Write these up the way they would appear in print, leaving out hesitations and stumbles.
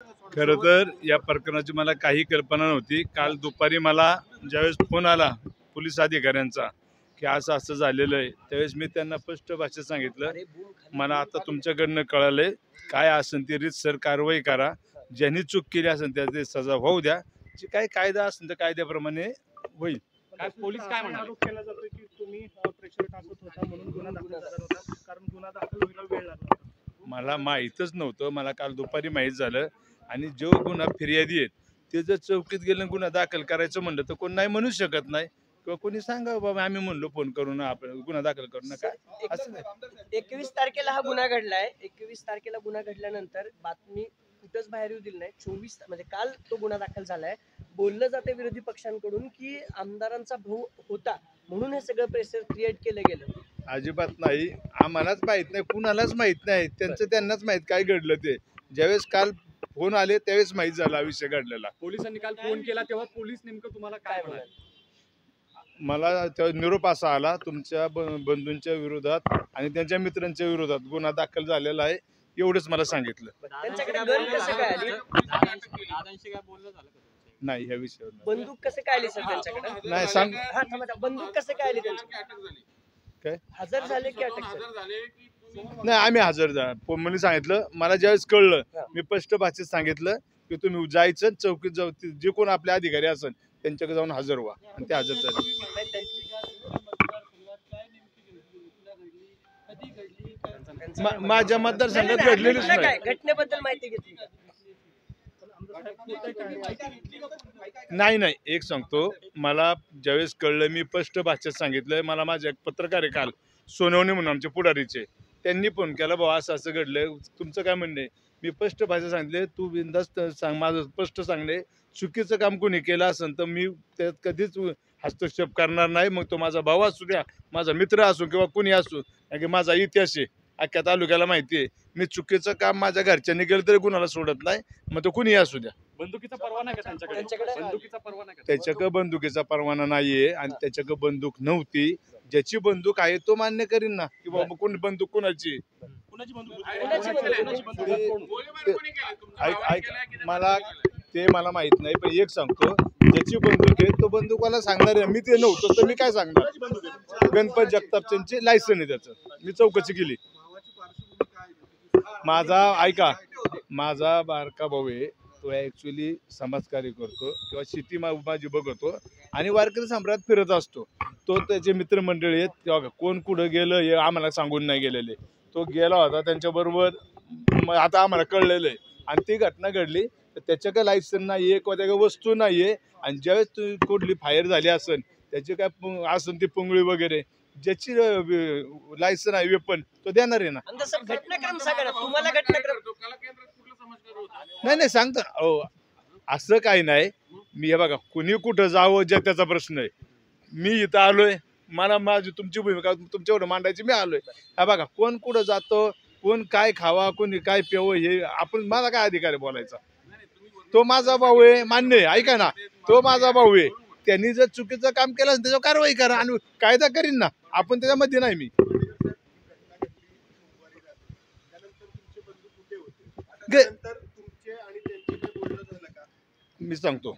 खरं तर या प्रकरणाची मला काही कल्पना नव्हती। काल दुपारी मला ज्यावेळेस फोन आला पोलीस अधिकाऱ्यांचा की असं असं झालेलं आहे, त्यावेळेस मी त्यांना स्पष्ट भाषेत सांगितलं, मला आता तुमच्याकडनं कळालंय, काय असेल ती रीतसर कारवाई करा, ज्यांनी चूक केली असेल त्याची सजा होऊ द्या, जी काय कायदा असेल तर कायद्याप्रमाणे होईल। काय पोलीस काय म्हणाले? आरोप केला जातो की तुम्ही प्रेशर टाकत होता म्हणून गुन्हा दाखल झाला होता, कारण गुन्हा दाखल व्हायला वेळ लागला होता। मला माहीतच नव्हतं, मला काल दुपारी माहीत झालं। आणि जो गुन्हा फिर्यादी आहेत ते जर चौकीत गेलं गुन्हा दाखल करायचं म्हणलं तर कोण नाही म्हणू शकत नाही, किंवा कोणी सांगा बाबा आम्ही म्हणलो फोन करून आपण गुन्हा दाखल करू नका असं नाही। 21 तारखेला हा गुन्हा घडलाय। 21 तारखेला गुन्हा घडल्यानंतर बातमी कुठंच बाहेर येऊ दिली नाही। 24 म्हणजे काल तो गुन्हा दाखल झालाय। बोललं जाते विरोधी पक्षांकडून की आमदारांचा भाऊ होता म्हणून हे सगळं प्रेशर क्रिएट केलं गेलं। अजिबात नाही, आम्हालाच माहित नाही, कुणालाच माहित नाही, त्यांनाच माहित काय घडलं ते। ज्यावेळेस काल फोन आले त्यावेळेस माहित झाला विषय घडलेला। पोलिसांनी काल फोन केला तेव्हा पोलीस नेमकं तुम्हाला काय म्हणाले? मला निरोप असा आला, तुमच्या बंधूंच्या विरोधात आणि त्यांच्या मित्रांच्या विरोधात गुन्हा दाखल झालेला आहे, एवढंच मला सांगितलं। त्यांच्याकडे गन कसं काय आली? दादांशी काय बोलणं झालं का? नाही, ह्या विषयावर बंदूक कसं काय आली सर त्यांच्याकडे? नाही सांग। बंदूक कसं काय आली त्यांच्याकडे? काय हजर झाले की अटक झाले? नाही, आम्ही हजर जा मुली सांगितलं, मला ज्यावेळेस कळलं मी स्पष्ट भाषेत सांगितलं की तुम्ही जायचं चौकीत जाऊ, जे कोण आपले अधिकारी असेल त्यांच्याकडे जाऊन हजर व्हा, आणि ते हजर झाले। माझ्या मतदारसंघात घडलेलीच नाही। घटनेबद्दल माहिती घेतली नाही, एक सांगतो, मला ज्यावेळेस कळलं मी स्पष्ट भाषेत सांगितलं। मला माझे एक पत्रकार आहे काल सोनवणे म्हणून आमचे पुढारीचे, त्यांनी फोन केला, बाबा असं असं घडलंय, तुमचं काय म्हणणं आहे? मी स्पष्ट भाषेत सांगितले, तू बिनधास्त सांग, माझं स्पष्ट सांगणे, चुकीचं काम कोणी केलं असेल तर मी त्यात कधीच हस्तक्षेप करणार नाही। मग तो माझा भाऊ असू द्या, माझा मित्र असो किंवा कोणी असो, कारण की माझा इतिहास आहे, अख्ख्या तालुक्याला माहिती आहे। मी चुकीचं काम माझ्या घरच्यांनी केलं तरी कुणाला सोडत नाही, मग तो कुणी असू द्या। बंदुकीचा परवाना आहे का त्यांच्याकडे? बंदुकीचा परवाना आहे का? त्याच्याकडे बंदुकीचा परवाना नाहीये आणि त्याच्याकडे बंदूक नव्हती। ज्याची बंदूक आहे तो मान्य करीन ना की बाबा कोण बंदूक कोणाची। मला ते मला माहित नाही, पण एक सांगतो, ज्याची बंदूक आहे तो बंदूकवाला सांगणार आहे। मी ते नव्हतं तर मी काय सांगणार? गणपत जगतापचे लायसन आहे त्याचं, मी चौकशी केली। माझा ऐका, माझा बारका भाऊ आहे, तो ऍक्च्युली समाजकार्य करतो किंवा शेती माझी बघतो आणि वारकरी सम्राट फिरत असतो। तो त्याचे मित्रमंडळी आहेत, तेव्हा कोण कुठं गेलं हे आम्हाला सांगून नाही गेलेले, तो गेला होता त्यांच्याबरोबर, आता आम्हाला कळलेलं आहे। आणि ती घटना घडली तर त्याच्याकडे लायसन नाहीये किंवा त्याकडे वस्तू नाहीये, आणि ज्यावेळेस कुठली फायर झाली असेल त्याची काय असेल ती पुंगळी वगैरे, ज्याची लायसन आहे वेपन तो देणार आहे ना। घटनाक्रम सांगा तुम्हाला, घटनाक्रम नाही सांगतो, असं काही नाही। मी हे बघा, कुणी कुठं जावं ज्या त्याचा प्रश्न आहे, मी इथं आलोय, मला माझी तुमची भूमिका तुमच्यावर मांडायची, मी आलोय। हा बघा, कोण कुठं जातो, कोण काय खावा, कोणी काय प्यावं, हे आपण, माझा काय अधिकार आहे बोलायचा? तो माझा भाऊ आहे, मान्य आहे, ऐका ना, तो माझा भाऊ आहे, त्यांनी जर चुकीचं काम केलं त्याच्यावर कारवाई करा आणि कायदा करीन ना, आपण त्याच्यामध्ये नाही। मी सांगतो,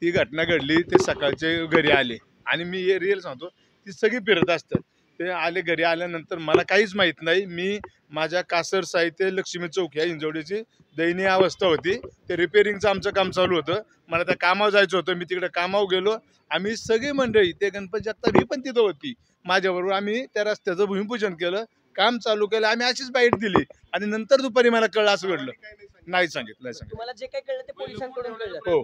ती घटना घडली, ते सकाळचे घरी आले आणि मी हे रिअल सांगतो, ती सगळी फिरत असतात, ते आले घरी आल्यानंतर मला काहीच माहित नाही। मी माझ्या कासर साहित्य लक्ष्मी चौक या इंजवडीची दयनीय अवस्था होती, ते रिपेरिंगचं आमचं काम चालू होतं, मला त्या कामावर जायचं होतं, मी तिकडे कामावर गेलो। आम्ही सगळी मंडळी, ते गणपत जगताप ही पण तिथं होती माझ्याबरोबर, आम्ही त्या रस्त्याचं भूमिपूजन केलं, काम चालू केलं, आम्ही अशीच बाईट दिली आणि नंतर दुपारी मला कळलं असं घडलं। नाही सांगितलं तुम्हाला जे काही कळलं ते पोलिसांकडून कळलं? हो।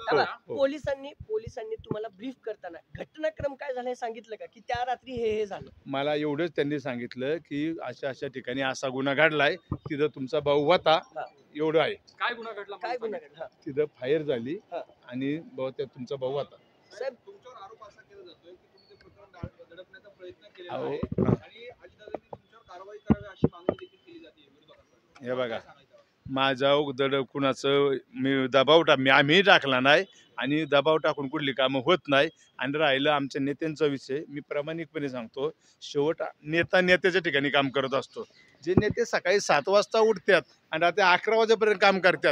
पोलिसांनी तुम्हाला ब्रीफ करताना घटनाक्रम काय झालं हे सांगितलं का, की त्या रात्री हे झालं? मला एवढंच त्यांनी सांगितलं की अशा अशा ठिकाणी असा गुन्हा घडलाय, तिथं तुमचा भाऊ होता, एवढं आहे। काय गुन्हा घडला? काय गुन्हा घडला? तिथं फायर झाली आणि बहुतेक तुमचा भाऊ होता। साहेब, तुमच्यावर आरोप असा केला जातोय की तुम्ही ते प्रकरण दडपण्याचा प्रयत्न केलेला आहे आणि अजितदादांनी तुमच्यावर कारवाई करावी अशी मागणी देखील केली जाते विरोधकांकडून। हे बघा, माझा कुणाचं मी दबाव आम्ही टाकला नाही आणि दबाव टाकून कुठली कामं होत नाही। आणि राहिलं आमच्या नेत्यांचा विषय, मी प्रामाणिकपणे सांगतो, शेवट नेत्याच्या ठिकाणी काम करत असतो। जे नेते सकाळी 7 वाजता उठतात आणि रात्री 11 वाजेपर्यंत काम करतात,